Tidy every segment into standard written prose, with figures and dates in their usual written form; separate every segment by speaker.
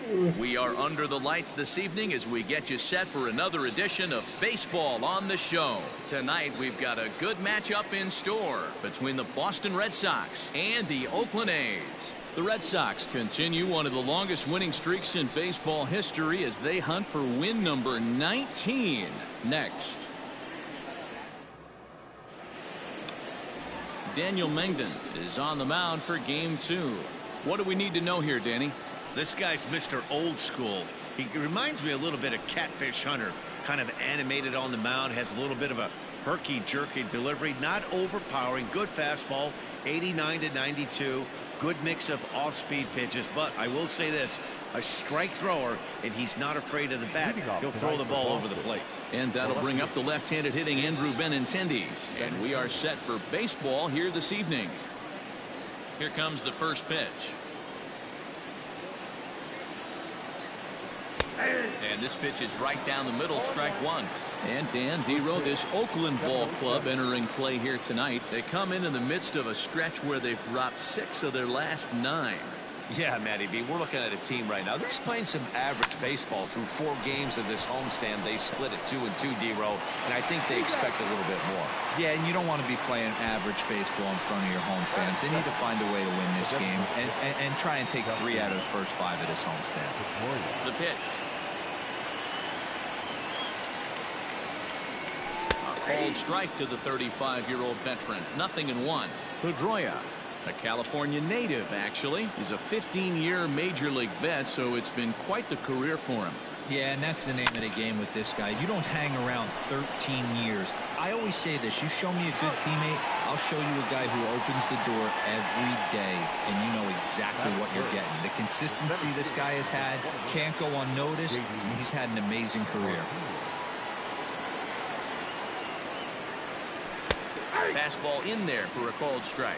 Speaker 1: We are under the lights this evening as we get you set for another edition of Baseball on the Show. Tonight we've got a good matchup in store between the Boston Red Sox and the Oakland A's. The Red Sox continue one of the longest winning streaks in baseball history as they hunt for win number 19 next. Daniel Mengden is on the mound for game 2. What do we need to know here, Danny?
Speaker 2: This guy's Mr. Old School. He reminds me a little bit of Catfish Hunter. Kind of animated on the mound, has a little bit of a herky-jerky delivery, not overpowering, good fastball, 89 to 92. Good mix of off-speed pitches, but I will say this, a strike thrower, and he's not afraid of the bat. He'll throw the ball over the plate.
Speaker 1: And that'll bring up the left-handed hitting Andrew Benintendi. And we are set for baseball here this evening. Here comes the first pitch. And this pitch is right down the middle, strike one. And Dan Dero, this Oakland ball club entering play here tonight. They come in the midst of a stretch where they've dropped 6 of their last 9.
Speaker 3: Yeah, Matty B, we're looking at a team right now. They're just playing some average baseball through 4 games of this homestand. They split it 2-2, Dero, and I think they expect a little bit more.
Speaker 4: Yeah, and you don't want to be playing average baseball in front of your home fans. They need to find a way to win this game and try and take 3 out of the first 5 of this homestand.
Speaker 1: The pitch. Called strike to the 35-year-old veteran. 0-1. Pedroia, a California native, actually. He's a 15-year major league vet, so it's been quite the career for him.
Speaker 4: Yeah, and that's the name of the game with this guy. You don't hang around 13 years. I always say this, you show me a good teammate, I'll show you a guy who opens the door every day, and you know exactly what you're getting. The consistency this guy has had can't go unnoticed, and he's had an amazing career.
Speaker 1: Fastball in there for a called strike.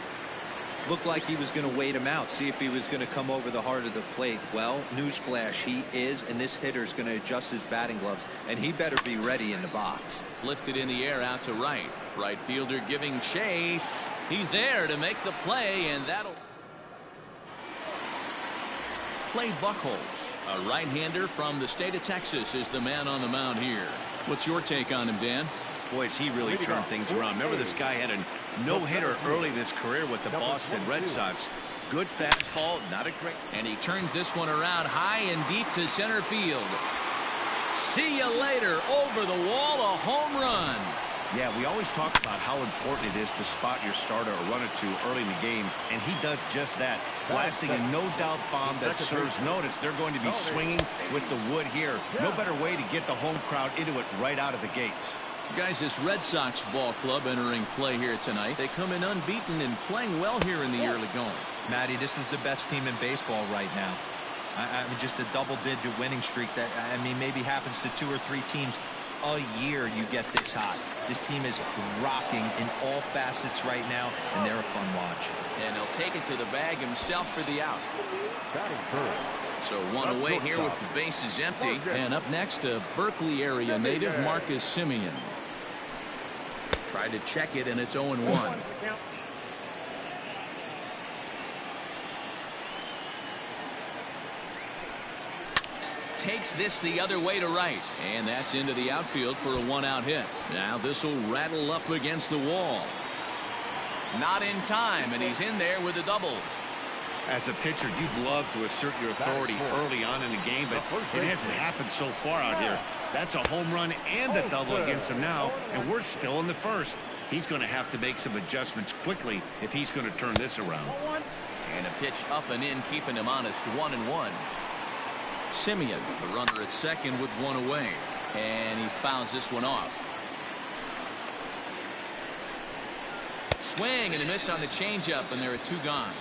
Speaker 4: Looked like he was going to wait him out, see if he was going to come over the heart of the plate. Well, newsflash, he is, and this hitter's going to adjust his batting gloves, and he better be ready in the box.
Speaker 1: Lifted in the air out to right. Right fielder giving chase. He's there to make the play, and that'll play Buchholz. A right-hander from the state of Texas is the man on the mound here. What's your take on him, Dan?
Speaker 2: Boy, has he really turned things around. Remember, this guy had a no-hitter early in his career with the Boston Red Sox. Good fastball, not a great.
Speaker 1: And he turns this one around high and deep to center field. See you later. Over the wall, a home run.
Speaker 2: Yeah, we always talk about how important it is to spot your starter or run or two early in the game, and he does just that. Blasting a no-doubt bomb that serves notice. They're going to be swinging with the wood here. No better way to get the home crowd into it right out of the gates.
Speaker 1: Guys, this Red Sox ball club entering play here tonight. They come in unbeaten and playing well here in the early going.
Speaker 4: Matty, this is the best team in baseball right now. I mean, just a double-digit winning streak that, I mean, maybe happens to 2 or 3 teams a year. You get this hot. This team is rocking in all facets right now, and they're a fun watch.
Speaker 1: And he'll take it to the bag himself for the out. So one away here with the bases empty. And up next, a Berkeley area native, Marcus Semien. Tried to check it, and it's 0-1. Takes this the other way to right, and that's into the outfield for a 1-out hit. Now this will rattle up against the wall. Not in time, and he's in there with a double.
Speaker 2: As a pitcher, you'd love to assert your authority early on in the game, but it hasn't happened so far out here. That's a home run and a double against him now, and we're still in the first. He's going to have to make some adjustments quickly if he's going to turn this around.
Speaker 1: And a pitch up and in, keeping him honest, 1-1. Semien, the runner at second with 1 away, and he fouls this one off. Swing and a miss on the changeup, and there are 2 gone.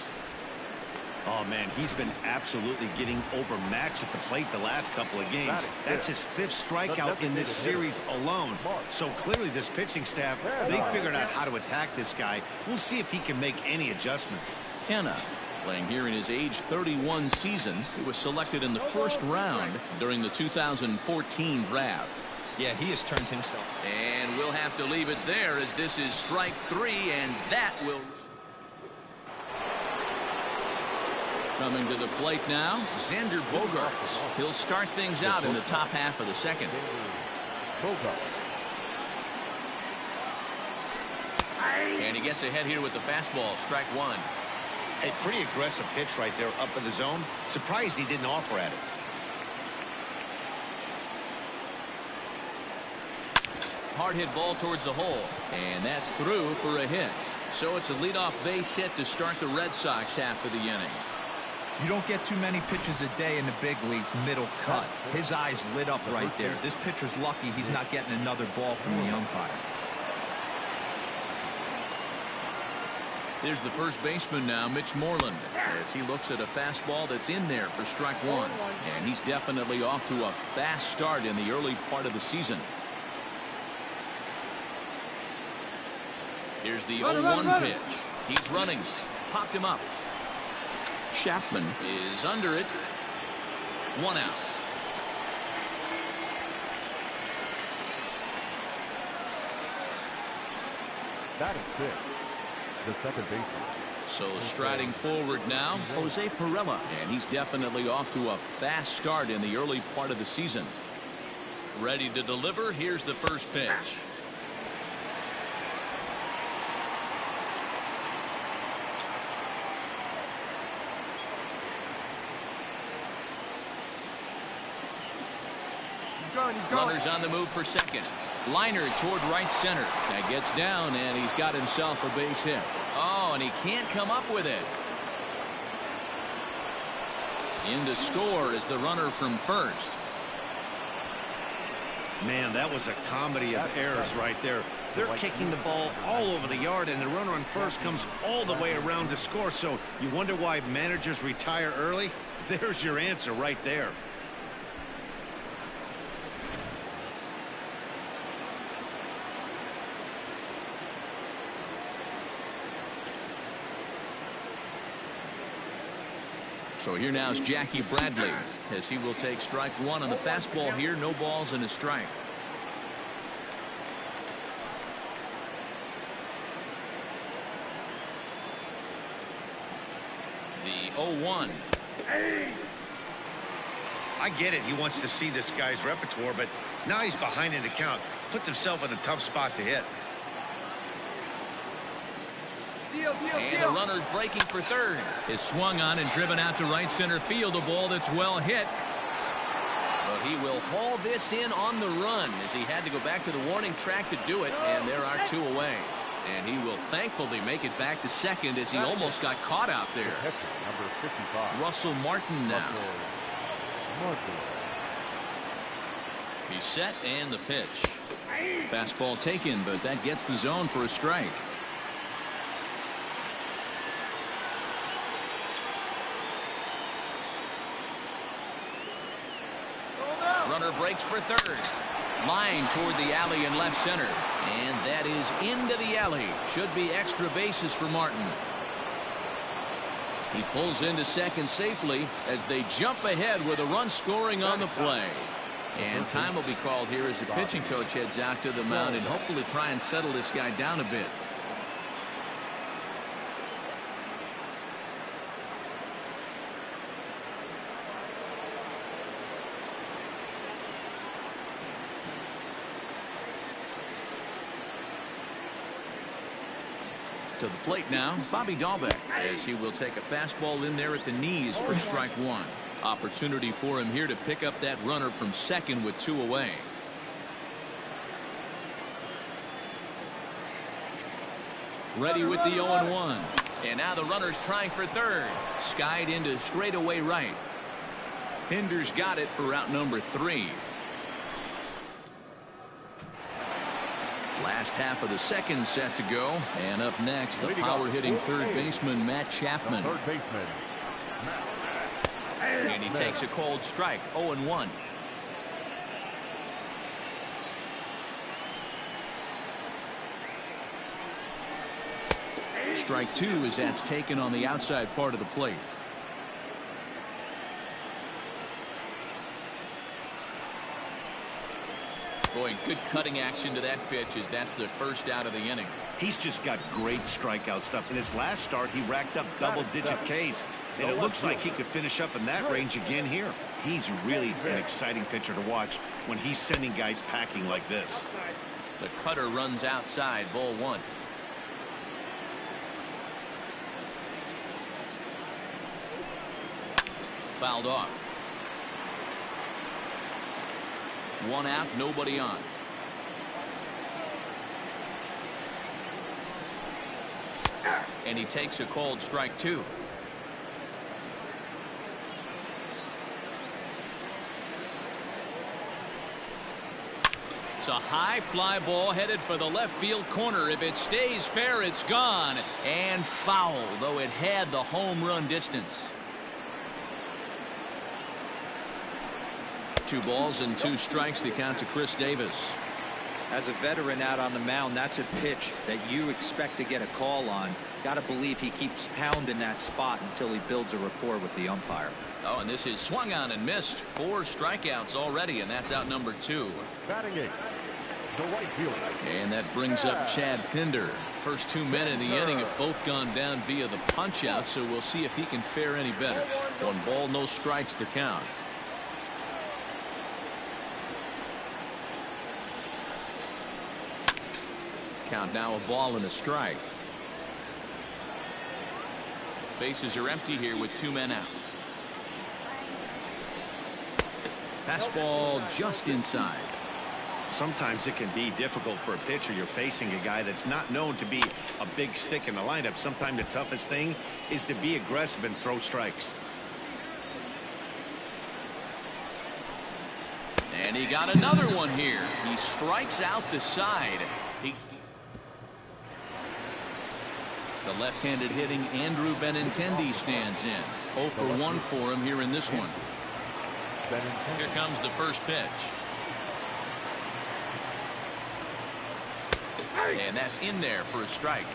Speaker 2: Oh, man, he's been absolutely getting overmatched at the plate the last couple of games. That's his 5th strikeout in this series alone. So clearly this pitching staff, they figured out how to attack this guy. We'll see if he can make any adjustments.
Speaker 1: Kenna, playing here in his age 31 season. He was selected in the 1st round during the 2014 draft.
Speaker 4: Yeah, he has turned himself.
Speaker 1: And we'll have to leave it there as this is strike 3, and that will... Coming to the plate now, Xander Bogaerts. He'll start things out in the top half of the second. And he gets ahead here with the fastball. Strike one.
Speaker 2: A pretty aggressive pitch right there up in the zone. Surprised he didn't offer at it.
Speaker 1: Hard hit ball towards the hole. And that's through for a hit. So it's a leadoff base hit to start the Red Sox half of the inning.
Speaker 4: You don't get too many pitches a day in the big leagues, middle cut. His eyes lit up right there. This pitcher's lucky he's not getting another ball from the umpire.
Speaker 1: There's the first baseman now, Mitch Moreland, as he looks at a fastball that's in there for strike one. And he's definitely off to a fast start in the early part of the season. Here's the 0-1 pitch. He's running. Popped him up. Chapman is under it. One out.
Speaker 5: That is six. The second baseman.
Speaker 1: So striding forward now, Jose Pirela. And he's definitely off to a fast start in the early part of the season. Ready to deliver. Here's the first pitch. Runners on the move for second. Liner toward right center. That gets down, and he's got himself a base hit. Oh, and he can't come up with it. In to score is the runner from first.
Speaker 2: Man, that was a comedy of errors right there. They're kicking the ball all over the yard, and the runner on first comes all the way around to score. So you wonder why managers retire early? There's your answer right there.
Speaker 1: So here now is Jackie Bradley, as he will take strike one on the fastball here. No balls and a strike. The 0-1.
Speaker 2: I get it. He wants to see this guy's repertoire, but now he's behind in the count. Puts himself in a tough spot to hit.
Speaker 1: And the runner's breaking for third. Is swung on and driven out to right center field. A ball that's well hit. But he will haul this in on the run, as he had to go back to the warning track to do it. And there are two away. And he will thankfully make it back to second, as he almost got caught out there.
Speaker 5: Number 55.
Speaker 1: Russell Martin now. He's set, and the pitch. Fastball taken, but that gets the zone for a strike. Runner breaks for third. Line toward the alley in left center. And that is into the alley. Should be extra bases for Martin. He pulls into second safely as they jump ahead with a run scoring on the play. And time will be called here as the pitching coach heads out to the mound and hopefully try and settle this guy down a bit. To the plate now, Bobby Dahlbeck, as he will take a fastball in there at the knees for strike one. Opportunity for him here to pick up that runner from second with two away. Ready with the 0-1. And now the runner's trying for third. Skied into straightaway right. Tinder's got it for route number 3. Last half of the second set to go. And up next, the power-hitting third baseman, Matt Chapman.
Speaker 5: Third baseman.
Speaker 1: And he takes a cold strike, 0-1. Strike two as that's taken on the outside part of the plate. Boy, good cutting action to that pitch, as that's the first out of the inning.
Speaker 2: He's just got great strikeout stuff. In his last start, he racked up double-digit Ks. And it looks like he could finish up in that range again here. He's really an exciting pitcher to watch when he's sending guys packing like this.
Speaker 1: The cutter runs outside, ball one. Fouled off. One out, nobody on. And he takes a called strike two. It's a high fly ball headed for the left field corner. If it stays fair, it's gone. And foul, though it had the home run distance. 2 balls and 2 strikes. The count to Chris Davis.
Speaker 4: As a veteran out on the mound, that's a pitch that you expect to get a call on. Got to believe he keeps pounding that spot until he builds a rapport with the umpire.
Speaker 1: Oh, and this is swung on and missed. 4 strikeouts already, and that's out number 2.
Speaker 5: Batting 8, the right fielder.
Speaker 1: And that brings up Chad Pinder. First 2 men in the inning have both gone down via the punch out, so we'll see if he can fare any better. 1 ball, no strikes, the count. Count now, a ball and a strike. Bases are empty here with 2 men out. Fastball just inside.
Speaker 2: Sometimes it can be difficult for a pitcher. You're facing a guy that's not known to be a big stick in the lineup. Sometimes the toughest thing is to be aggressive and throw strikes.
Speaker 1: And he got another one here. He strikes out the side. The left-handed hitting Andrew Benintendi stands in. 0 for 1 for him here in this one. Here comes the first pitch. And that's in there for a strike.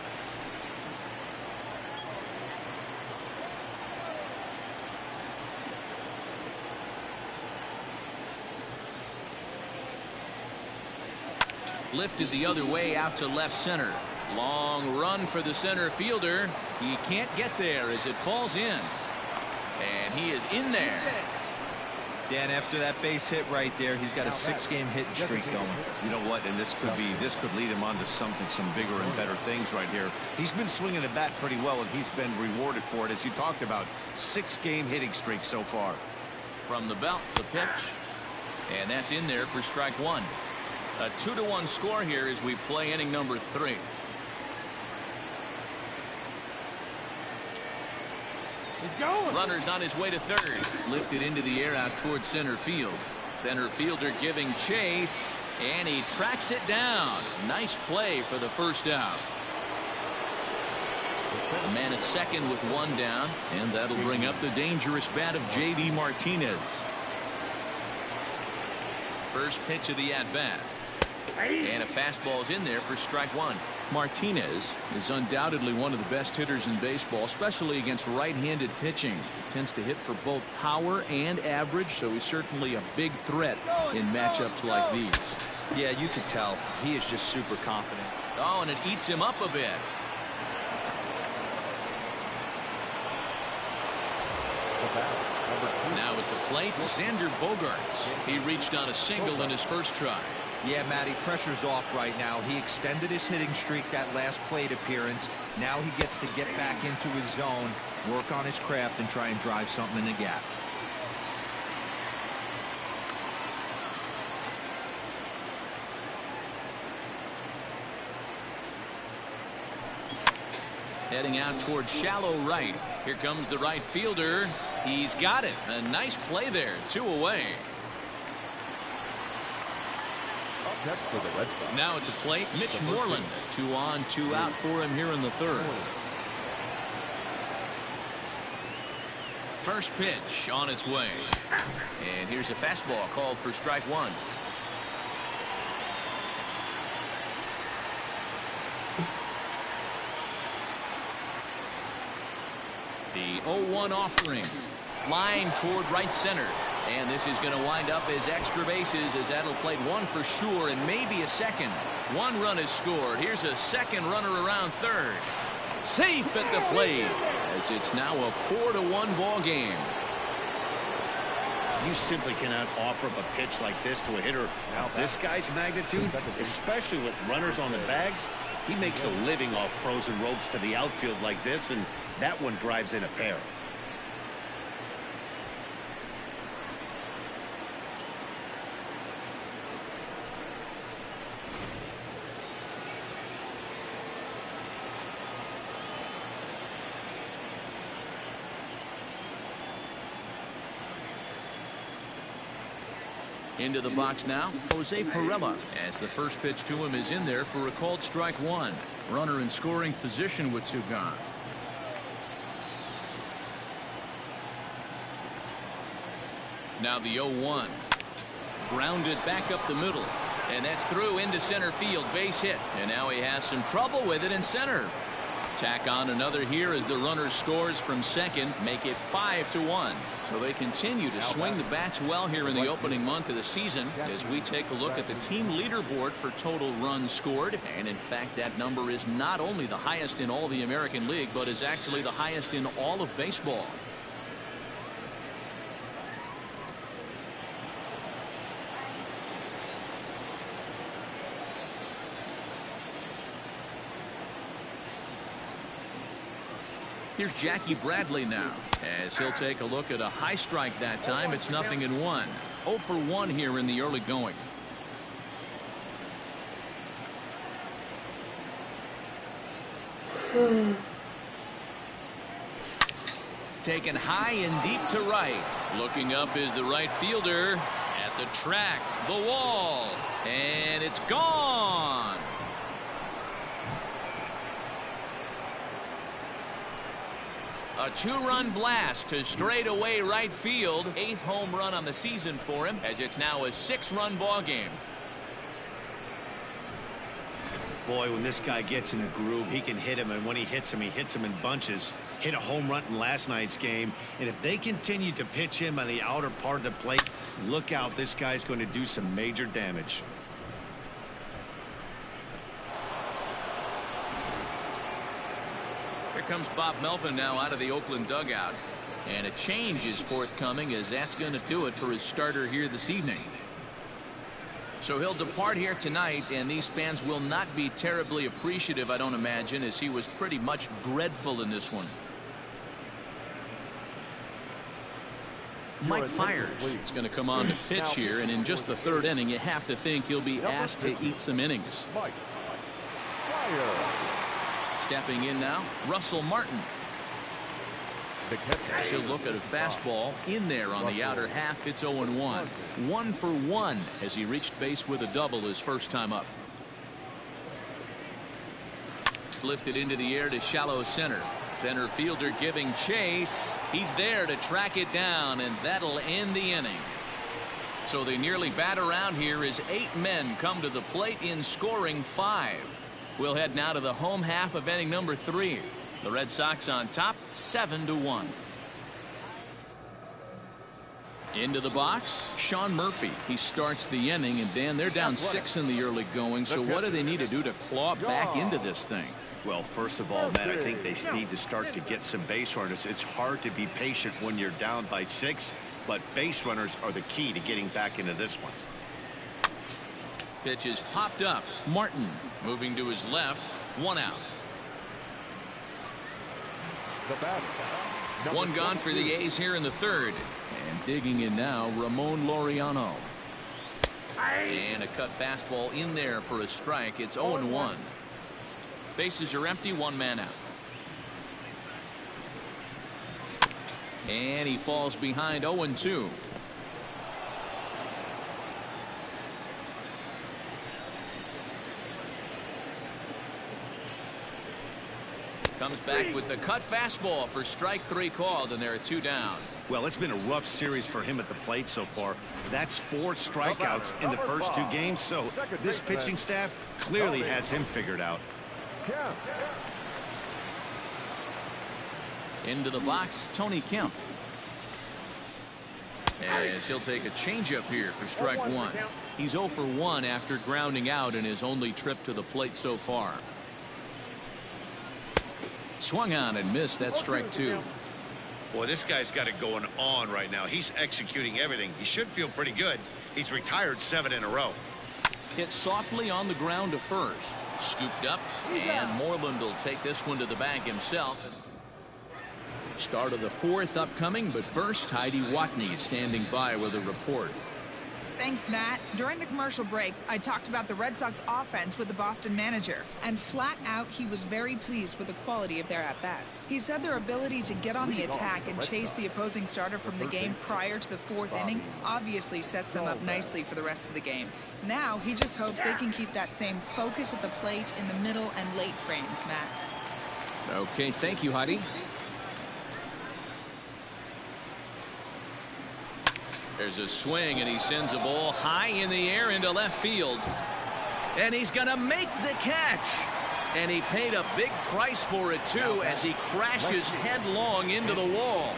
Speaker 1: Lifted the other way out to left center. Long run for the center fielder. He can't get there as it falls in. And he is in there.
Speaker 4: Dan, after that base hit right there, he's got a 6-game hitting streak going.
Speaker 2: You know what? And this could lead him on to some bigger and better things right here. He's been swinging the bat pretty well, and he's been rewarded for it, as you talked about. 6-game hitting streak so far.
Speaker 1: From the belt, the pitch. And that's in there for strike 1. A 2-1 score here as we play inning number 3.
Speaker 5: He's going.
Speaker 1: Runner's on his way to third. Lifted into the air out towards center field. Center fielder giving chase, and he tracks it down. Nice play for the first out. A man at second with 1 down, and that'll bring up the dangerous bat of J.D. Martinez. First pitch of the at-bat. And a fastball is in there for strike 1. Martinez is undoubtedly one of the best hitters in baseball, especially against right-handed pitching. He tends to hit for both power and average, so he's certainly a big threat in matchups like these.
Speaker 4: Yeah, you could tell. He is just super confident.
Speaker 1: Oh, and it eats him up a bit. Now at the plate, Xander Bogaerts. He reached on a single in his first try.
Speaker 4: Yeah, Matty, pressure's off right now. He extended his hitting streak that last plate appearance. Now he gets to get back into his zone, work on his craft, and try and drive something in the gap.
Speaker 1: Heading out towards shallow right. Here comes the right fielder. He's got it. A nice play there. 2 away.
Speaker 5: Next for the Red Sox.
Speaker 1: Now at the plate, Mitch Moreland. 2 on, 2 out for him here in the third. First pitch on its way. And here's a fastball called for strike 1. The 0-1 offering. Line toward right center. And this is going to wind up as extra bases, as that'll play 1 for sure and maybe a second. 1 run is scored. Here's a second runner around third. Safe at the plate. as it's now a 4-1 ball game.
Speaker 2: You simply cannot offer up a pitch like this to a hitter of this guy's magnitude, especially with runners on the bags. He makes a living off frozen ropes to the outfield like this, and that one drives in a pair.
Speaker 1: Into the box now, Jose Pirela, as the first pitch to him is in there for a called strike one. Runner in scoring position with two gone. Now the 0-1. Grounded back up the middle. And that's through into center field, base hit. And now he has some trouble with it in center. Tack on another here as the runner scores from second, make it 5-1. So they continue to swing the bats well here in the opening month of the season as we take a look at the team leaderboard for total runs scored. And in fact, that number is not only the highest in all the American League, but is actually the highest in all of baseball. Here's Jackie Bradley now, as he'll take a look at a high strike that time. It's 0-1. 0 for 1 here in the early going. Taken high and deep to right. Looking up is the right fielder at the track, the wall, and it's gone. A two-run blast to straightaway right field. 8th home run on the season for him, as it's now a 6-run ball game.
Speaker 2: Boy, when this guy gets in a groove, he can hit him, and when he hits him in bunches. Hit a home run in last night's game, and if they continue to pitch him on the outer part of the plate, look out, this guy's going to do some major damage.
Speaker 1: Here comes Bob Melvin now out of the Oakland dugout, and a change is forthcoming, as that's going to do it for his starter here this evening. So he'll depart here tonight, and these fans will not be terribly appreciative, I don't imagine, as he was pretty much dreadful in this one. Mike Fiers is going to come on to pitch here, and in just the 3rd inning, you have to think he'll be asked to eat some innings.
Speaker 5: Mike Fiers.
Speaker 1: Stepping in now, Russell Martin. As he'll look at a fastball in there on the outer half. It's 0-1. 1 for 1 as he reached base with a double his first time up. Lifted into the air to shallow center. Center fielder giving chase. He's there to track it down, and that'll end the inning. So they nearly bat around here as 8 men come to the plate in scoring 5. We'll head now to the home half of inning number 3. The Red Sox on top, 7-1. Into the box, Sean Murphy. He starts the inning, and Dan, they're down 6 in the early going. So what do they need to do to claw back into this thing?
Speaker 2: Well, first of all, Matt, I think they need to start to get some base runners. It's hard to be patient when you're down by 6, but base runners are the key to getting back into this one.
Speaker 1: Pitch is popped up. Martin moving to his left. 1 out. One gone for the A's here in the 3rd. And digging in now, Ramon Laureano. And a cut fastball in there for a strike. It's 0-1. Bases are empty, 1 man out. And he falls behind, 0-2. Comes back with the cut fastball for strike 3 called, and there are 2 down.
Speaker 2: Well, it's been a rough series for him at the plate so far. That's 4 strikeouts in the first 2 games, so this pitching staff clearly has him figured out.
Speaker 1: Into the box, Tony Kemp. As he'll take a changeup here for strike 1. He's 0 for 1 after grounding out in his only trip to the plate so far. Swung on and missed. That strike 2.
Speaker 2: Boy, this guy's got it going on right now. He's executing everything. He should feel pretty good. He's retired 7 in a row.
Speaker 1: Hit softly on the ground to first. Scooped up, and Moreland will take this one to the bag himself. Start of the 4th upcoming, but first, Heidi Watney standing by with a report.
Speaker 6: Thanks, Matt. During the commercial break, I talked about the Red Sox offense with the Boston manager, and flat out, he was very pleased with the quality of their at-bats. He said their ability to get on the attack and chase the opposing starter from the game prior to the 4th inning obviously sets them up nicely for the rest of the game. Now, he just hopes they can keep that same focus at the plate in the middle and late frames, Matt.
Speaker 1: Okay, thank you, Heidi. There's a swing, and he sends a ball high in the air into left field. And he's going to make the catch. And he paid a big price for it, too, as he crashes headlong into the wall.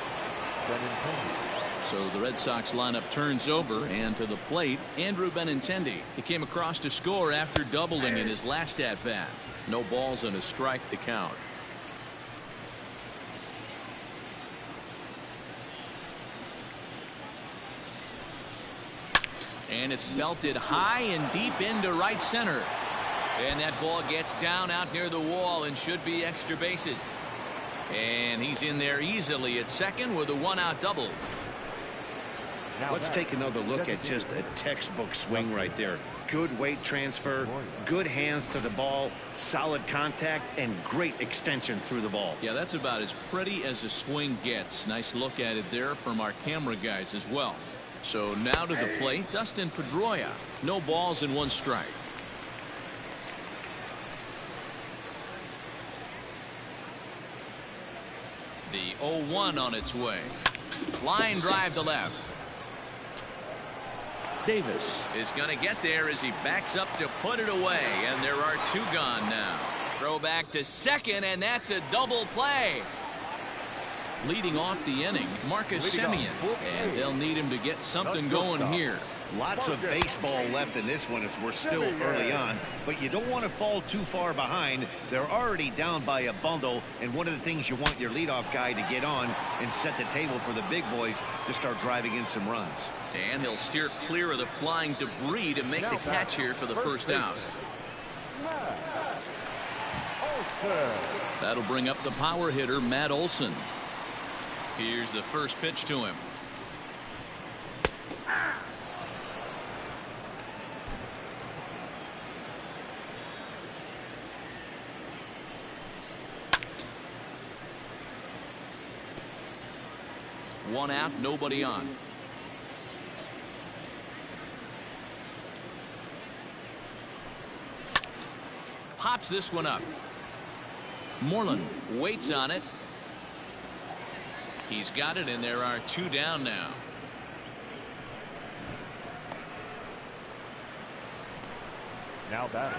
Speaker 1: So the Red Sox lineup turns over, and to the plate, Andrew Benintendi. He came across to score after doubling in his last at-bat. No balls and a strike to count. And it's belted high and deep into right center. And that ball gets down out near the wall and should be extra bases. And he's in there easily at second with a 1-out double.
Speaker 2: Let's take another look at just a textbook swing right there. Good weight transfer, good hands to the ball, solid contact, and great extension through the ball.
Speaker 1: Yeah, that's about as pretty as a swing gets. Nice look at it there from our camera guys as well. So now to the plate, Dustin Pedroia. No balls and 1 strike. The 0-1 on its way. Line drive to left. Davis is going to get there as he backs up to put it away, and there are 2 gone now. Throw back to second, and that's a double play. Leading off the inning, Marcus Semien, and they'll need him to get something going here.
Speaker 2: Lots of baseball left in this one as we're still early on, but you don't want to fall too far behind. They're already down by a bundle, and one of the things you want your leadoff guy to get on and set the table for the big boys to start driving in some runs.
Speaker 1: And he'll steer clear of the flying debris to make the catch here for the first out. That'll bring up the power hitter, Matt Olson. Here's the first pitch to him. One out, nobody on. Pops this one up. Moreland waits on it. He's got it, and there are 2 down now.
Speaker 5: Now batting,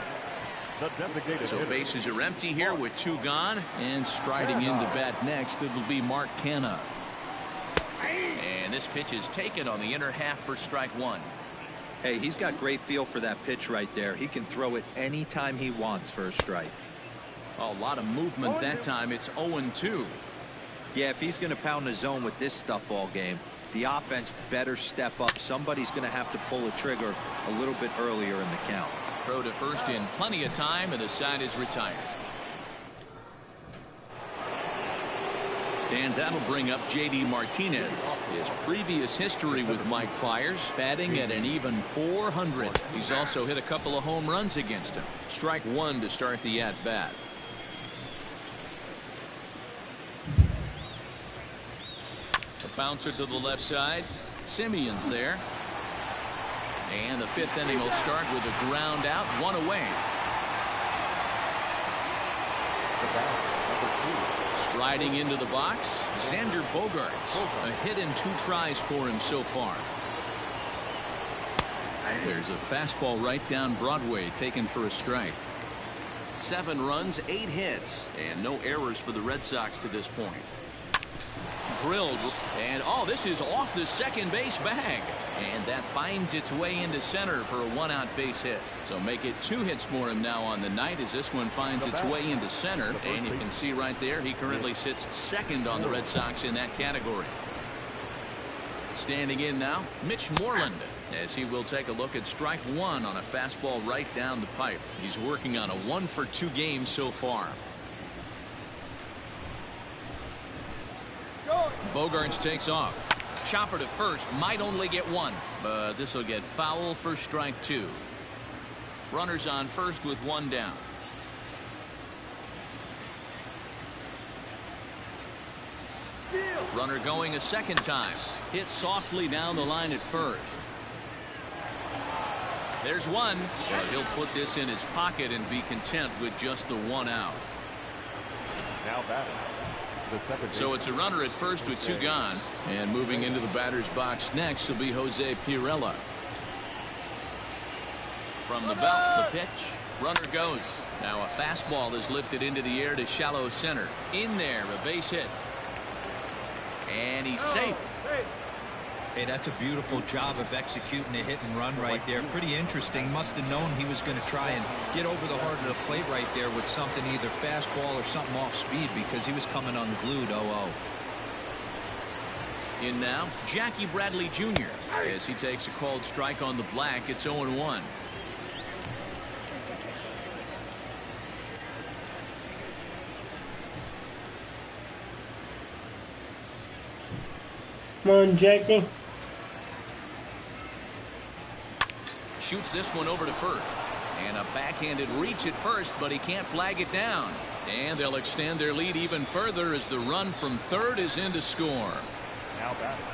Speaker 5: the designated
Speaker 1: So
Speaker 5: hitter.
Speaker 1: bases are empty here with 2 gone, and striding into bat next, it'll be Mark Canha. And this pitch is taken on the inner half for strike 1.
Speaker 4: Hey, he's got great feel for that pitch right there. He can throw it anytime he wants for a strike.
Speaker 1: A lot of movement that time. It's 0-2.
Speaker 4: Yeah, if he's going to pound the zone with this stuff all game, the offense better step up. Somebody's going to have to pull a trigger a little bit earlier in the count.
Speaker 1: Throw to first in plenty of time, and the side is retired. And that'll bring up J.D. Martinez. His previous history with Mike Fiers, batting at an even .400. He's also hit a couple of home runs against him. Strike 1 to start the at-bat. A bouncer to the left side. Simeon's there. And the 5th inning will start with a ground out, 1 away. Striding into the box, Xander Bogaerts. A hit in 2 tries for him so far. There's a fastball right down Broadway, taken for a strike. 7 runs, 8 hits, and no errors for the Red Sox to this point. drilled. And, oh, this is off the second base bag. And that finds its way into center for a one-out base hit. So make it 2 hits for him now on the night as this one finds its way into center. And you can see right there he currently sits second on the Red Sox in that category. Standing in now, Mitch Moreland, as he will take a look at strike one on a fastball right down the pipe. He's working on a 1-for-2 game so far. Bogaerts takes off. Chopper to first, might only get one, but this will get foul for strike two. Runners on first with one down. Runner going a second time. Hit softly down the line at first. There's one, but he'll put this in his pocket and be content with just the one out.
Speaker 5: Now batting.
Speaker 1: So it's a runner at first with two gone, and moving into the batter's box next will be Jose Pirela. From the belt, the pitch. Runner goes. Now a fastball is lifted into the air to shallow center. In there, a base hit. And he's safe.
Speaker 4: Hey, that's a beautiful job of executing a hit and run right there. Pretty interesting. Must have known he was going to try and get over the heart of the plate right there with something, either fastball or something off speed, because he was coming unglued. 0-0.
Speaker 1: In now, Jackie Bradley Jr. as he takes a called strike on the black. It's 0-1.
Speaker 7: Come on, Jackie.
Speaker 1: Shoots this one over to first. And a backhanded reach at first, but he can't flag it down. And they'll extend their lead even further as the run from third is in to score.
Speaker 5: Now batting.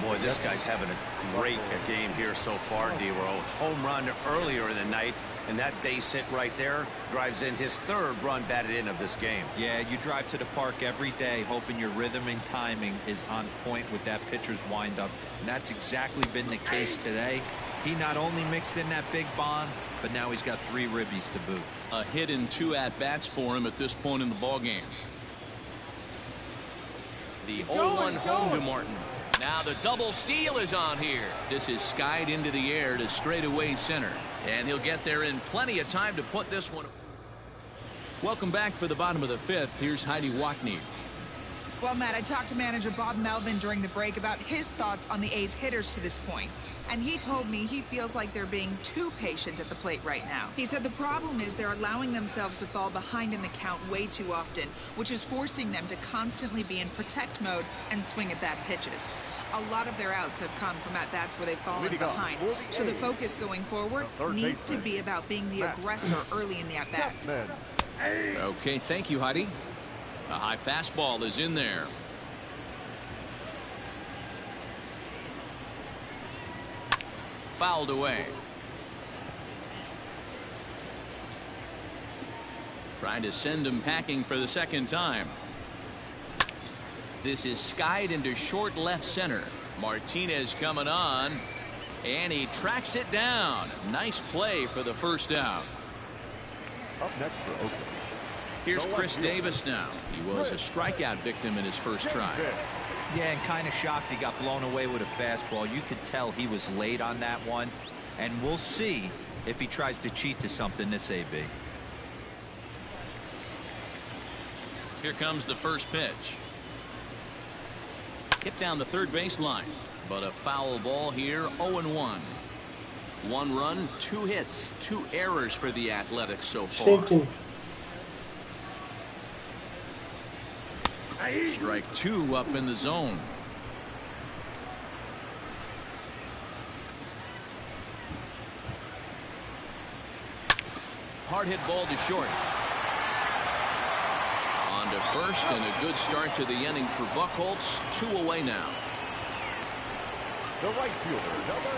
Speaker 2: Boy, this guy's having a great game here so far, D-Row. Home run earlier in the night, and that base hit right there drives in his third run batted in of this game.
Speaker 4: Yeah, you drive to the park every day hoping your rhythm and timing is on point with that pitcher's windup, and that's exactly been the case today. He not only mixed in that big bomb, but now he's got 3 ribbies to boot.
Speaker 1: A hit and 2 at-bats for him at this point in the ballgame. The 0-1 home to Martin. Now the double steal is on here. This is skied into the air to straightaway center. And he'll get there in plenty of time to put this one. Welcome back for the bottom of the 5th. Here's Heidi Watney.
Speaker 6: Well, Matt, I talked to manager Bob Melvin during the break about his thoughts on the A's hitters to this point. And he told me he feels like they're being too patient at the plate right now. He said the problem is they're allowing themselves to fall behind in the count way too often, which is forcing them to constantly be in protect mode and swing at bad pitches. A lot of their outs have come from at-bats where they've fallen behind. So the focus going forward needs to be about being the aggressor early in the at-bats.
Speaker 1: Okay, thank you, Heidi. A high fastball is in there. Fouled away. Trying to send him packing for the second time. This is skied into short left center. Martinez coming on, and he tracks it down. Nice play for the first out.
Speaker 5: Up next for Oakland.
Speaker 1: Here's Chris Davis now. He was a strikeout victim in his first try.
Speaker 4: Yeah, and kind of shocked he got blown away with a fastball. You could tell he was late on that one, and we'll see if he tries to cheat to something this AB.
Speaker 1: Here comes the first pitch. Hit down the third baseline, but a foul ball here. 0-1. 1 run, 2 hits, 2 errors for the Athletics so far. Strike 2 up in the zone. Hard hit ball to short. On to first, and a good start to the inning for Buchholz. 2 away now.
Speaker 5: The right fielder, number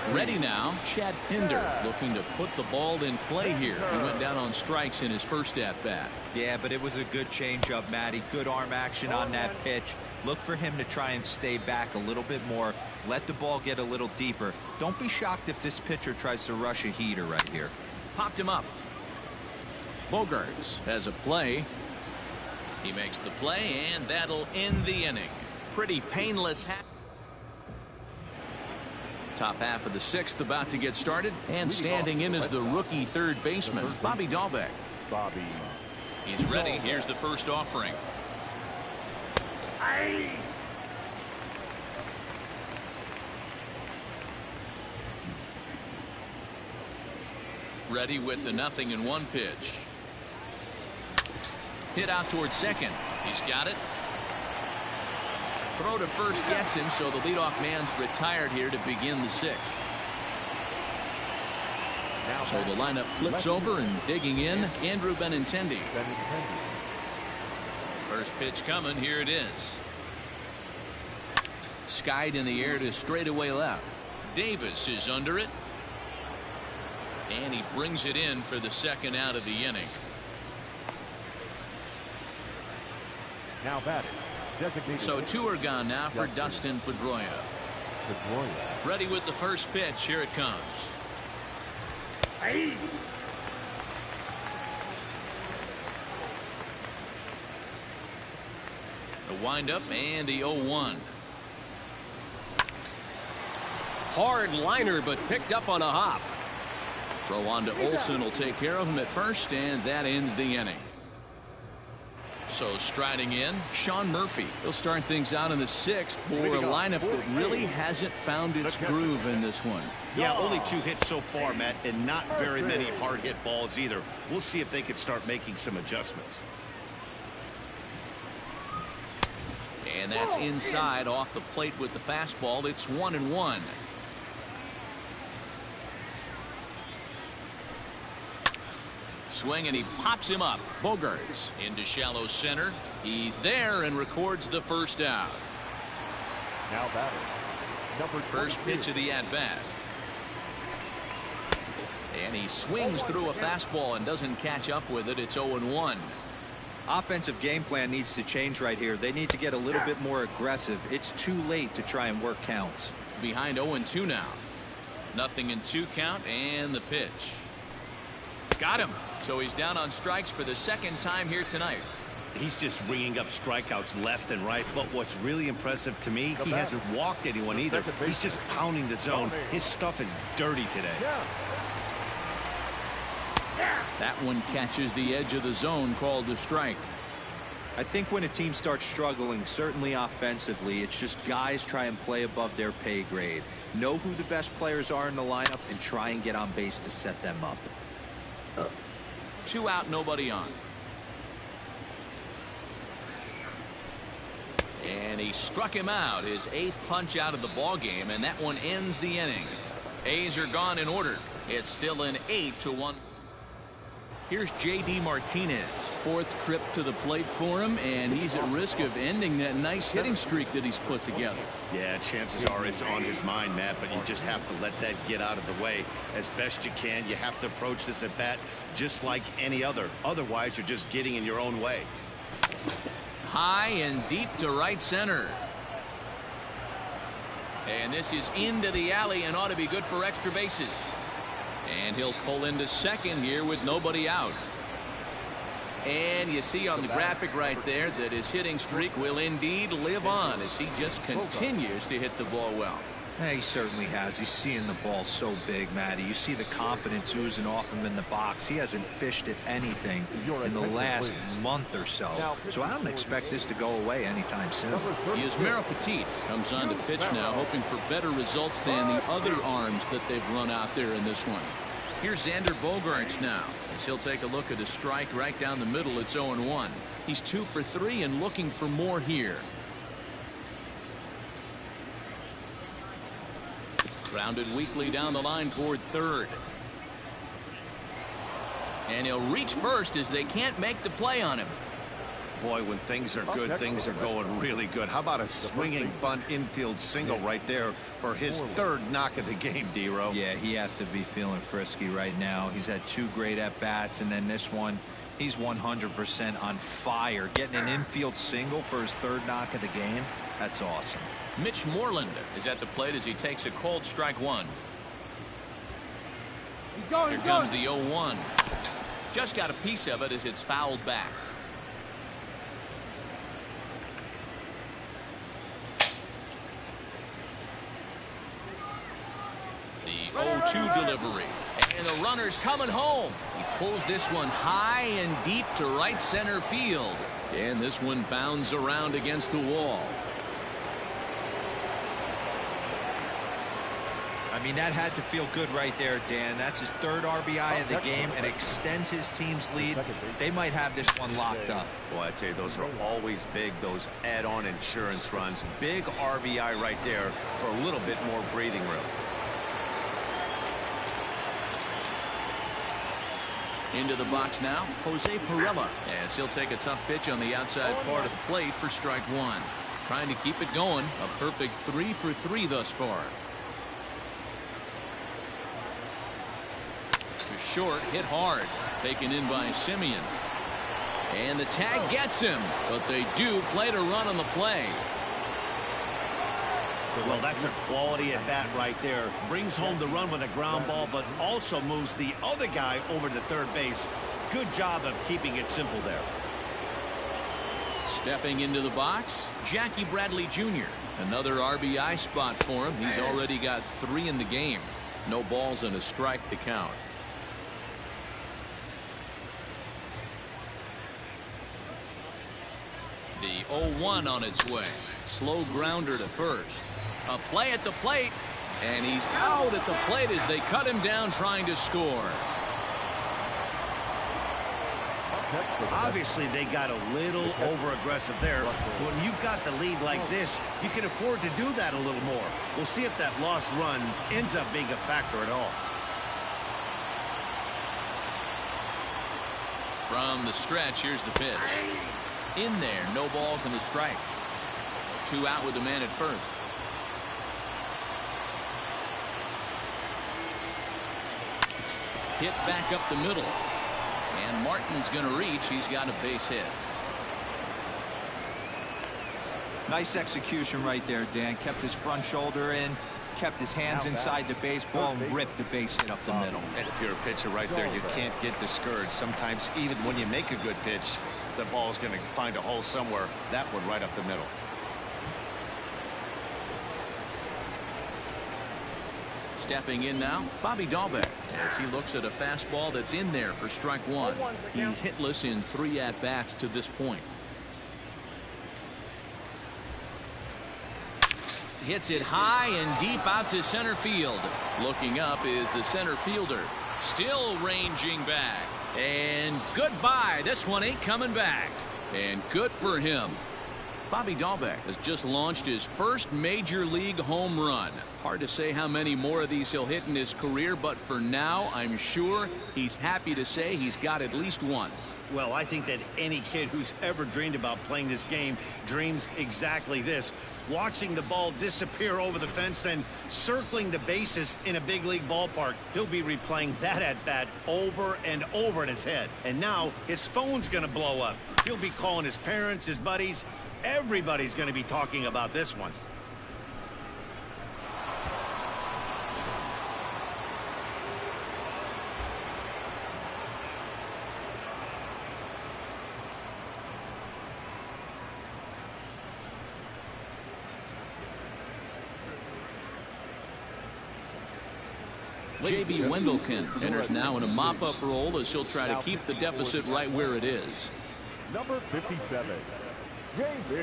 Speaker 5: 8.
Speaker 1: Ready now, Chad Pinder looking to put the ball in play here. He went down on strikes in his first at-bat.
Speaker 4: Yeah, but it was a good changeup, Matty. Good arm action on that pitch. Look for him to try and stay back a little bit more. Let the ball get a little deeper. Don't be shocked if this pitcher tries to rush a heater right here.
Speaker 1: Popped him up. Bogaerts has a play. He makes the play, and that'll end the inning. pretty painless top half of the sixth about to get started, and standing in is the rookie third baseman, Bobby Dahlbeck.
Speaker 5: Bobby.
Speaker 1: He's ready. Here's the first offering. Ready with the 0-1 pitch. Hit out towards second. He's got it. Throw to first gets him, so the leadoff man's retired here to begin the sixth. So the lineup flips over, and digging in, Andrew Benintendi. First pitch coming. Here it is. Skied in the air to straightaway left. Davis is under it. And he brings it in for the second out of the inning.
Speaker 5: Now batting.
Speaker 1: So two are gone now for Dustin Pedroia. Ready with the first pitch. Here it comes. The windup and the 0-1.
Speaker 7: Hard liner, but picked up on a hop.
Speaker 1: Throw on to Olsen will take care of him at first, and that ends the inning. So striding in, Sean Murphy. He'll start things out in the sixth for a lineup that really hasn't found its groove in this one.
Speaker 2: Yeah, only 2 hits so far, Matt, and not very many hard hit balls either. We'll see if they can start making some adjustments.
Speaker 1: And that's inside off the plate with the fastball. It's 1-1. Swing, and he pops him up. Bogaerts into shallow center. He's there and records the first out.
Speaker 5: Now batting.
Speaker 1: First pitch of the at-bat. And he swings through a fastball and doesn't catch up with it. It's 0-1.
Speaker 4: Offensive game plan needs to change right here. They need to get a little bit more aggressive. It's too late to try and work counts.
Speaker 1: Behind 0-2 now. 0-2 count, and the pitch. Got him. So he's down on strikes for the second time here tonight.
Speaker 2: He's just ringing up strikeouts left and right. But what's really impressive to me, he hasn't walked anyone either. He's just pounding the zone. His stuff is dirty today.
Speaker 1: That one catches the edge of the zone, called a strike.
Speaker 4: I think when a team starts struggling, certainly offensively, it's just guys try and play above their pay grade. Know who the best players are in the lineup and try and get on base to set them up.
Speaker 1: 2 out, nobody on. And he struck him out, his 8th punch out of the ball game, and that one ends the inning. A's are gone in order. It's still an 8-1. Here's J.D. Martinez. 4th trip to the plate for him, and he's at risk of ending that nice hitting streak that he's put together.
Speaker 2: Yeah, chances are it's on his mind, Matt, but you just have to let that get out of the way as best you can. You have to approach this at bat just like any other. Otherwise, you're just getting in your own way.
Speaker 1: High and deep to right center. And this is into the alley and ought to be good for extra bases. And he'll pull into second here with nobody out. And you see on the graphic right there that his hitting streak will indeed live on as he just continues to hit the ball well.
Speaker 4: He certainly has. He's seeing the ball so big, Matty. You see the confidence oozing off him in the box. He hasn't fished at anything in the last month or so. So I don't expect this to go away anytime soon.
Speaker 1: Yusmeiro Petit comes on to pitch now, hoping for better results than the other arms that they've run out there in this one. Here's Xander Bogaerts now, as he'll take a look at a strike right down the middle. It's 0-1. He's 2 for 3 and looking for more here. Grounded weakly down the line toward third. And he'll reach first as they can't make the play on him.
Speaker 2: Boy, when things are good, things are going really good. How about a swinging bunt infield single right there for his 3rd knock of the game, D-Row?
Speaker 4: Yeah, he has to be feeling frisky right now. He's had 2 great at-bats, and then this one, he's 100% on fire. Getting an infield single for his 3rd knock of the game, that's awesome.
Speaker 1: Mitch Moreland is at the plate as he takes a cold strike 1. Here comes the 0-1. Just got a piece of it as it's fouled back. 0-2 delivery. And the runner's coming home. He pulls this one high and deep to right center field. And this one bounds around against the wall.
Speaker 4: I mean, that had to feel good right there, Dan. That's his third RBI of the game and extends his team's lead. They might have this one locked up.
Speaker 2: Boy, I tell you, those are always big, those add-on insurance runs. Big RBI right there for a little bit more breathing room.
Speaker 1: Into the box now, Jose Pirela, as he'll take a tough pitch on the outside part of the plate for strike one. Trying to keep it going. A perfect 3 for 3 thus far. To short, hit hard. Taken in by Simeon. And the tag gets him, but they do play to run on the play.
Speaker 2: Well, that's a quality at bat right there. Brings home the run with a ground ball, but also moves the other guy over to third base. Good job of keeping it simple there.
Speaker 1: Stepping into the box, Jackie Bradley Jr. Another RBI spot for him. He's already got 3 in the game. No balls and a strike to count. The 0-1 on its way. Slow grounder to first. A play at the plate, and he's out at the plate as they cut him down trying to score.
Speaker 2: Obviously, they got a little over-aggressive there. When you've got the lead like this, you can afford to do that a little more. We'll see if that lost run ends up being a factor at all.
Speaker 1: From the stretch, here's the pitch. In there, no balls and a strike. 2 out with the man at first. Hit back up the middle. And Martin's going to reach. He's got a base hit.
Speaker 4: Nice execution right there, Dan. Kept his front shoulder in, kept his hands inside the baseball, and ripped the base hit up the middle.
Speaker 2: And if you're a pitcher right there, you can't get discouraged. Sometimes even when you make a good pitch, the ball's going to find a hole somewhere. That one right up the middle.
Speaker 1: Stepping in now, Bobby Dahlbeck, as he looks at a fastball that's in there for strike one. He's hitless in 3 at-bats to this point. Hits it high and deep out to center field. Looking up is the center fielder. Still ranging back. And goodbye. This one ain't coming back. And good for him. Bobby Dahlbeck has just launched his first major league home run. Hard to say how many more of these he'll hit in his career, but for now, I'm sure he's happy to say he's got at least one.
Speaker 2: Well, I think that any kid who's ever dreamed about playing this game dreams exactly this. Watching the ball disappear over the fence, then circling the bases in a big league ballpark. He'll be replaying that at-bat over and over in his head. And now his phone's going to blow up. He'll be calling his parents, his buddies. Everybody's going to be talking about this one.
Speaker 1: J.B. Wendelken enters now in a mop-up role as he'll try to keep the deficit right where it is.
Speaker 5: Number 57, J.B.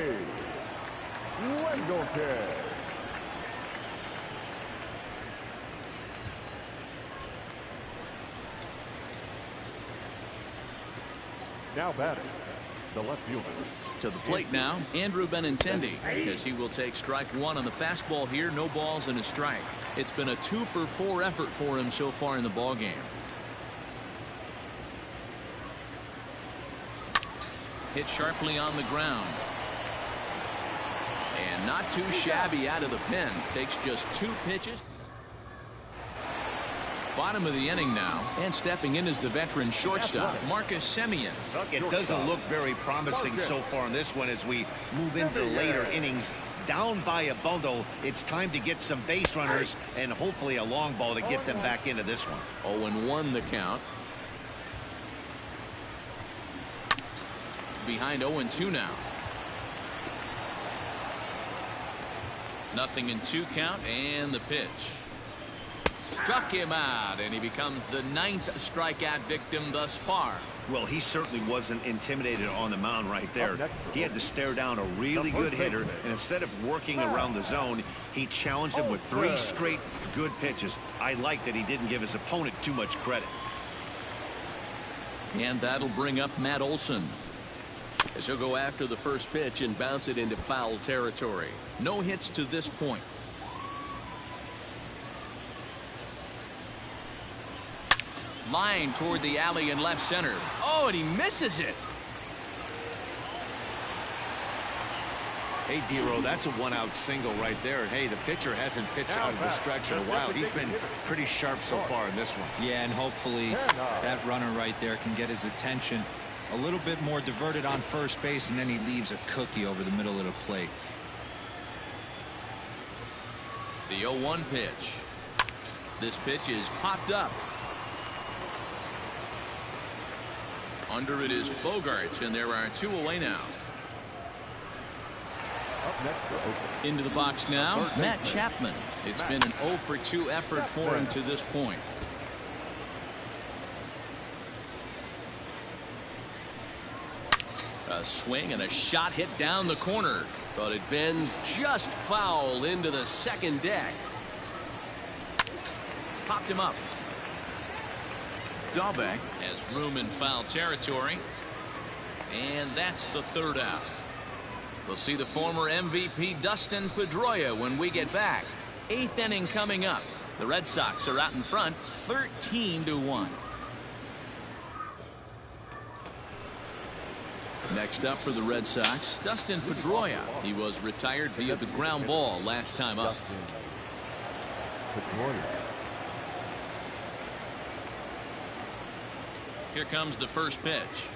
Speaker 5: Wendelken. Now batting, the left fielder.
Speaker 1: To the plate now, Andrew Benintendi, as he will take strike one on the fastball here. No balls and a strike. It's been a 2-for-4 effort for him so far in the ballgame. Hit sharply on the ground. And not too shabby out of the pen. Takes just 2 pitches. Bottom of the inning now, and stepping in is the veteran shortstop, Marcus Semien.
Speaker 2: It doesn't look very promising so far in this one as we move into the later innings. Down by a bundle, it's time to get some base runners and hopefully a long ball to get them back into this one.
Speaker 1: 0-1 the count. Behind 0-2 now. 0-2 count, and the pitch. struck him out, and he becomes the 9th strikeout victim thus far.
Speaker 2: Well, he certainly wasn't intimidated on the mound right there. He had to stare down a really good hitter, and instead of working around the zone, he challenged him with 3 straight good pitches. I like that he didn't give his opponent too much credit.
Speaker 1: And that'll bring up Matt Olson.
Speaker 7: As he'll go after the first pitch and bounce it into foul territory.
Speaker 1: No hits to this point. Line toward the alley in left center. Oh, and he misses it.
Speaker 3: Hey, D-Row, that's a 1-out single right there. Hey, the pitcher hasn't pitched out of the stretch in a while. He's been pretty sharp so far in this one.
Speaker 4: Yeah, and hopefully that runner right there can get his attention a little bit more diverted on first base, and then he leaves a cookie over the middle of the plate.
Speaker 1: The 0-1 pitch. This pitch is popped up. Under it is Bogarts, and there are 2 away now. Into the box now, Matt Chapman. It's been an 0 for 2 effort for him to this point. A swing and a shot hit down the corner.
Speaker 7: But it bends just foul into the second deck.
Speaker 1: Popped him up. Dahlbeck has room in foul territory. And that's the 3rd out. We'll see the former MVP Dustin Pedroia when we get back. 8th inning coming up. The Red Sox are out in front 13-1. Next up for the Red Sox, Dustin Pedroia. He was retired via the ground ball last time up. Here comes the first pitch.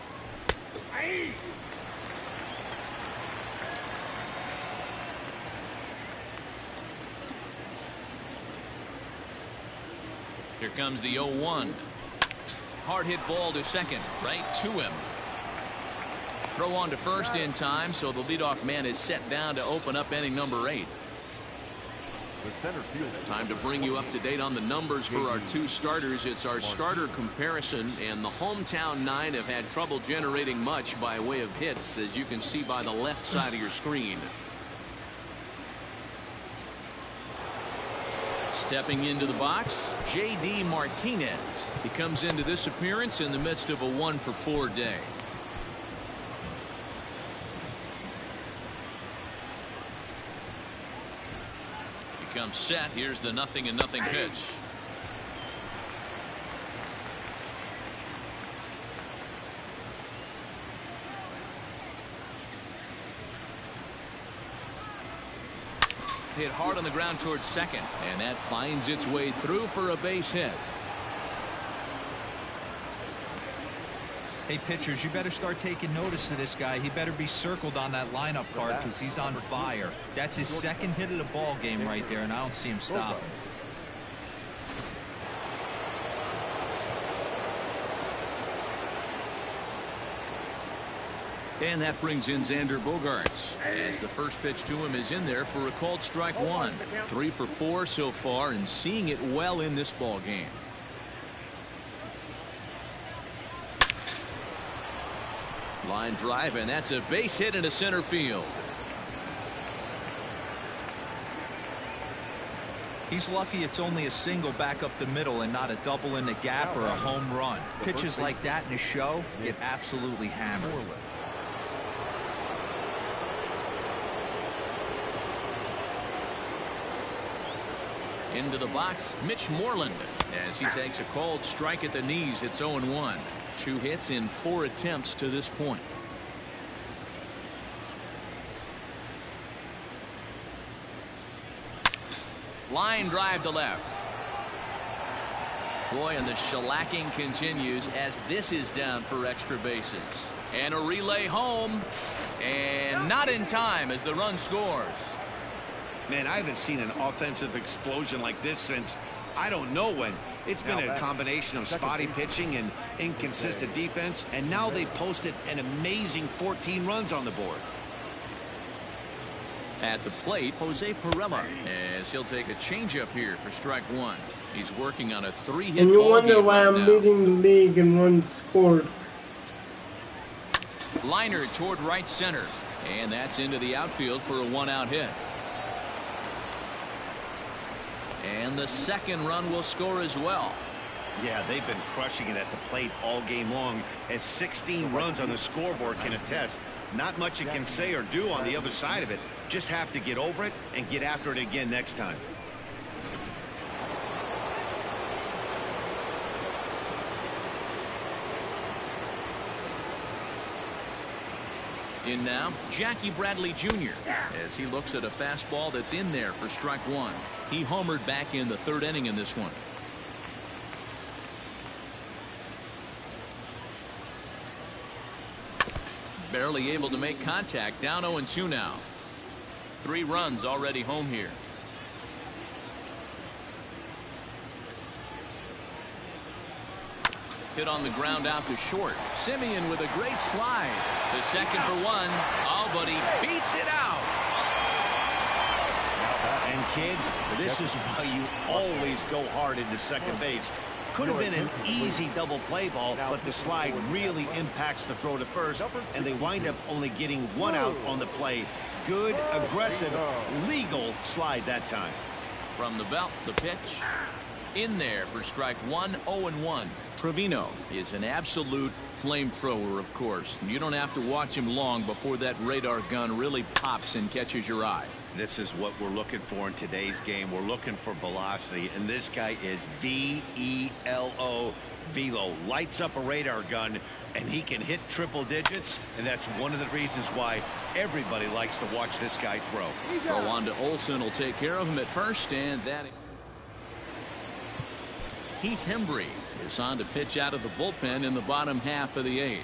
Speaker 1: Here comes the 0-1. Hard hit ball to second, right to him. Throw on to first in time, so the leadoff man is set down to open up inning number 8. Time to bring you up to date on the numbers for our 2 starters. It's our starter comparison, and the hometown 9 have had trouble generating much by way of hits, as you can see by the left side of your screen. Stepping into the box, J.D. Martinez. He comes into this appearance in the midst of a 1 for 4 day. Comes set. Here's the 0-0 pitch. Hit hard on the ground towards second, and that finds its way through for a base hit.
Speaker 4: Hey, pitchers, you better start taking notice of this guy. He better be circled on that lineup card because he's on fire. That's his 2nd hit of the ball game right there, and I don't see him stopping.
Speaker 1: And that brings in Xander Bogaerts, as the first pitch to him is in there for a called strike 1. 3 for 4 so far, and seeing it well in this ball game. Line drive, and that's a base hit into center field.
Speaker 4: He's lucky it's only a single back up the middle and not a double in the gap or a home run. Pitches like that in a show get absolutely hammered.
Speaker 1: Into the box, Mitch Moreland, as he takes a called strike at the knees. It's 0-1. 2 hits in 4 attempts to this point. Line drive to left. Boy, and the shellacking continues as this is down for extra bases. And a relay home. And not in time as the run scores.
Speaker 2: Man, I haven't seen an offensive explosion like this since I don't know when. It's been a combination of spotty pitching and inconsistent defense, and now they posted an amazing 14 runs on the board.
Speaker 1: At the plate, Jose Perella, as he'll take a changeup here for strike one. He's working on a 3-hit
Speaker 8: And you
Speaker 1: ball
Speaker 8: wonder
Speaker 1: game
Speaker 8: why
Speaker 1: right
Speaker 8: I'm
Speaker 1: now.
Speaker 8: leading the league in runs scored.
Speaker 1: Liner toward right center, and that's into the outfield for a 1-out hit. And the second run will score as well.
Speaker 2: Yeah, they've been crushing it at the plate all game long, as 16 runs on the scoreboard can attest. Not much you can say or do on the other side of it. Just have to get over it and get after it again next time.
Speaker 1: In now, Jackie Bradley Jr. as he looks at a fastball that's in there for strike one. He homered back in the third inning in this one. Barely able to make contact. Down 0-2 now. 3 runs already home here. Hit on the ground out to short. Simeon with a great slide. The second for one. Oh, but he beats it out.
Speaker 2: And kids, this is why you always go hard into second base. Could have been an easy double play ball, but the slide really impacts the throw to first, and they wind up only getting 1 out on the play. Good, aggressive, legal slide that time.
Speaker 1: From the belt, the pitch. In there for strike one, 0-1. Trevino is an absolute flamethrower, of course. You don't have to watch him long before that radar gun really pops and catches your eye.
Speaker 2: This is what we're looking for in today's game. We're looking for velocity, and this guy is V-E-L-O, velo. Lights up a radar gun, and he can hit triple digits, and that's one of the reasons why everybody likes to watch this guy throw.
Speaker 1: Go on to Olsen, will take care of him at first, and that... Heath Hembry is on to pitch out of the bullpen in the bottom half of the 8th.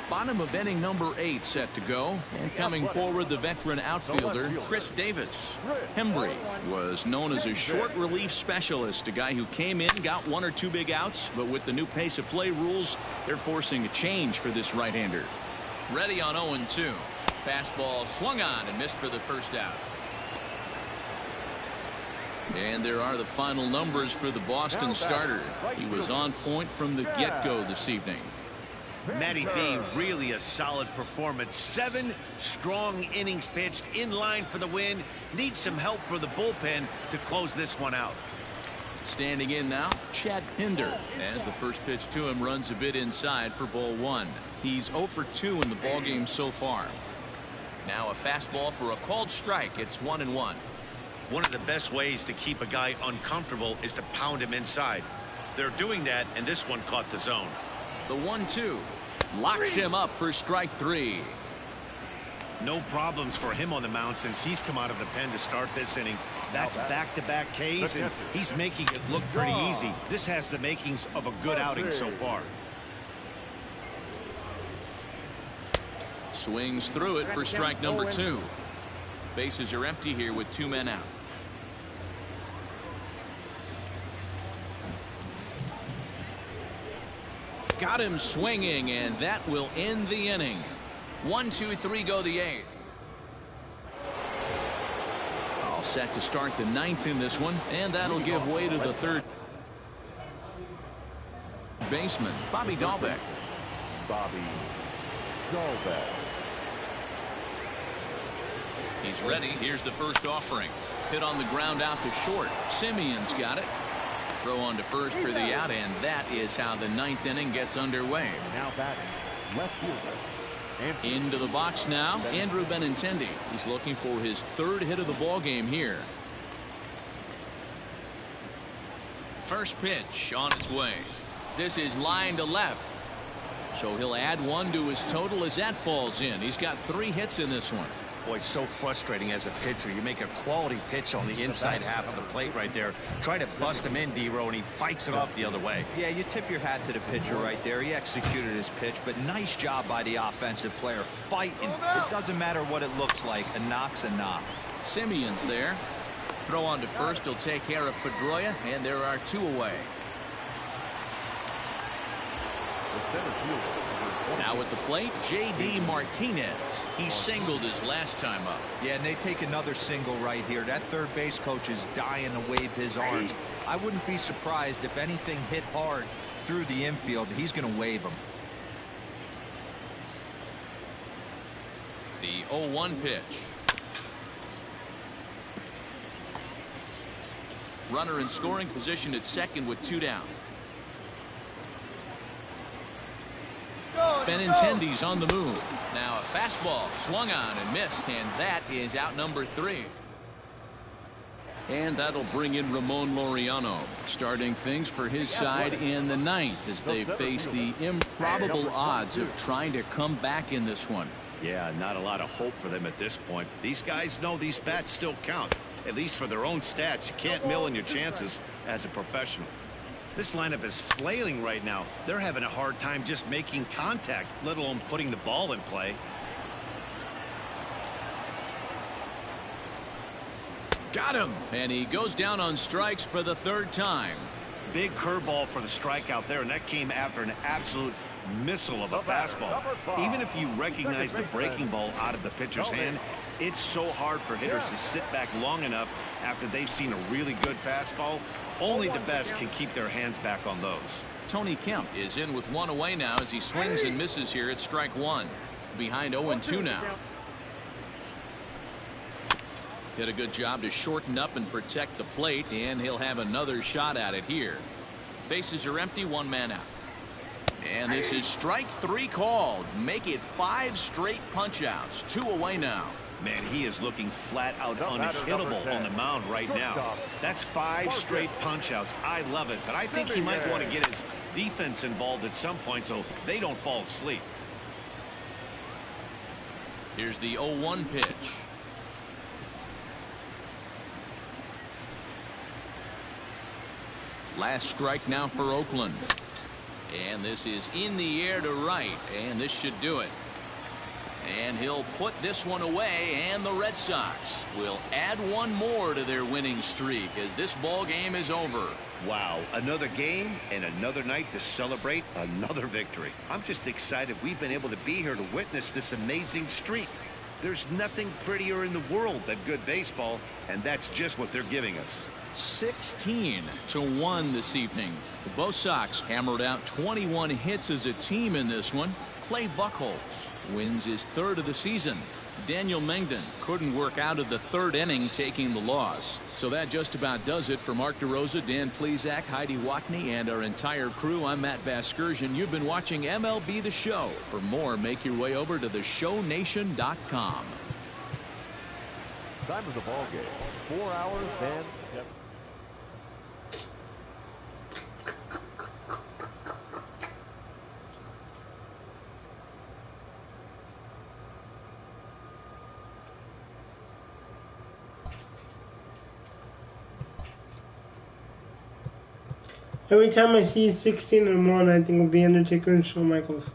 Speaker 1: Bottom of inning number 8 set to go, and coming forward the veteran outfielder Chris Davis. Hembry was known as a short relief specialist, a guy who came in, got 1 or 2 big outs, but with the new pace of play rules, they're forcing a change for this right-hander. Ready on 0-2. Fastball swung on and missed for the first out. And there are the final numbers for the Boston starter. He was on point from the get-go this evening.
Speaker 2: Matty V, really a solid performance. 7 strong innings pitched, in line for the win. Needs some help for the bullpen to close this one out.
Speaker 1: Standing in now, Chad Pinder, as the first pitch to him runs a bit inside for ball 1. He's 0 for 2 in the ballgame so far. Now a fastball for a called strike. It's 1-1.
Speaker 2: One of the best ways to keep a guy uncomfortable is to pound him inside. They're doing that, and this one caught the zone.
Speaker 1: The 1-2 locks him up for strike 3.
Speaker 2: No problems for him on the mound since he's come out of the pen to start this inning. That's back-to-back Ks, and he's making it look pretty easy. This has the makings of a good outing so far.
Speaker 1: Swings through it for strike number 2. Bases are empty here with 2 men out. Got him swinging, and that will end the inning. 1, 2, 3 go the 8th. All set to start the 9th in this one, and that'll give way to the third baseman, Bobby Dahlbeck.
Speaker 5: Bobby Dahlbeck.
Speaker 1: He's ready. Here's the first offering. Hit on the ground out to short. Simeon's got it. Throw on to first for the out, and that is how the 9th inning gets underway.
Speaker 5: Now batting, left fielder.
Speaker 1: Into the box now, Andrew Benintendi. He's looking for his 3rd hit of the ball game here. First pitch on its way. This is line to left. So he'll add 1 to his total as that falls in. He's got 3 hits in this one.
Speaker 2: Boy, so frustrating as a pitcher. You make a quality pitch on the inside half of the plate right there. Try to bust him in, D-Row, and he fights it off the other way.
Speaker 4: Yeah, you tip your hat to the pitcher right there. He executed his pitch, but nice job by the offensive player fighting. It doesn't matter what it looks like. A knock's a knock.
Speaker 1: Simeon's there. Throw on to first. He'll take care of Pedroia, and there are 2 away.
Speaker 5: The center fielder, number
Speaker 1: Now at the plate, J.D. Martinez. He singled his last time up.
Speaker 4: Yeah, and they take another single right here. That third base coach is dying to wave his arms. I wouldn't be surprised if anything hit hard through the infield. He's going to wave them.
Speaker 1: The 0-1 pitch. Runner in scoring position at second with 2 down. Benintendi's on the move. Now a fastball swung on and missed, and that is out number 3. And that'll bring in Ramon Laureano, starting things for his side in the 9th as they face the improbable odds of trying to come back in this one.
Speaker 2: Yeah, not a lot of hope for them at this point. These guys know these bats still count, at least for their own stats. You can't mill in your chances as a professional. This lineup is flailing right now. They're having a hard time just making contact, let alone putting the ball in play.
Speaker 1: Got him, and he goes down on strikes for the 3rd time.
Speaker 2: Big curveball for the strikeout there, and that came after an absolute missile of a fastball. Even if you recognize the breaking ball out of the pitcher's hand, it's so hard for hitters to sit back long enough after they've seen a really good fastball. Only the best can keep their hands back on those.
Speaker 1: Tony Kemp is in with 1 away now as he swings and misses here at strike 1. Behind 0-2 now. Did a good job to shorten up and protect the plate, and he'll have another shot at it here. Bases are empty, 1 man out. And this is strike 3 called. Make it 5 straight punch-outs. 2 away now.
Speaker 2: Man, he is looking flat out unhittable on the mound right now. That's 5 straight punch-outs. I love it, but I think he might want to get his defense involved at some point so they don't fall asleep.
Speaker 1: Here's the 0-1 pitch. Last strike now for Oakland. And this is in the air to right, and this should do it. And he'll put this one away, and the Red Sox will add 1 more to their winning streak as this ball game is over.
Speaker 2: Wow, another game and another night to celebrate another victory. I'm just excited we've been able to be here to witness this amazing streak. There's nothing prettier in the world than good baseball, and that's just what they're giving us.
Speaker 1: 16-1 this evening. The Bo Sox hammered out 21 hits as a team in this one. Clay Buchholz wins his 3rd of the season. Daniel Mengden couldn't work out of the 3rd inning, taking the loss. So that just about does it for Mark DeRosa, Dan Plesac, Heidi Wackney, and our entire crew. I'm Matt Vasgersian. You've been watching MLB The Show. For more, make your way over to theshownation.com.
Speaker 5: Time of the ball game, 4 hours and 7.
Speaker 8: Every time I see 16-1, I think of The Undertaker and Shawn Michaels.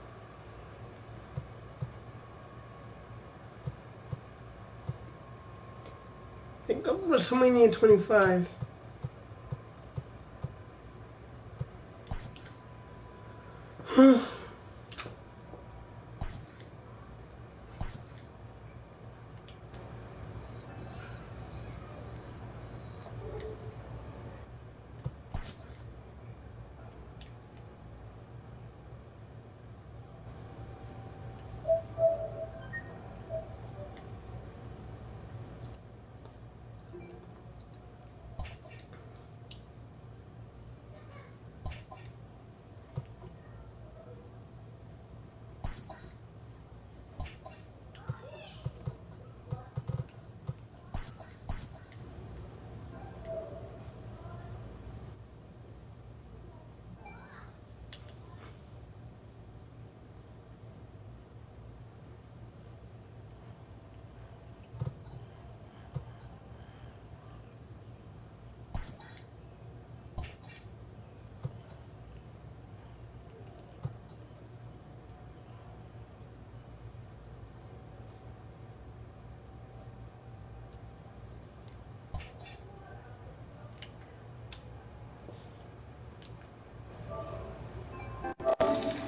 Speaker 8: I think of WrestleMania 25.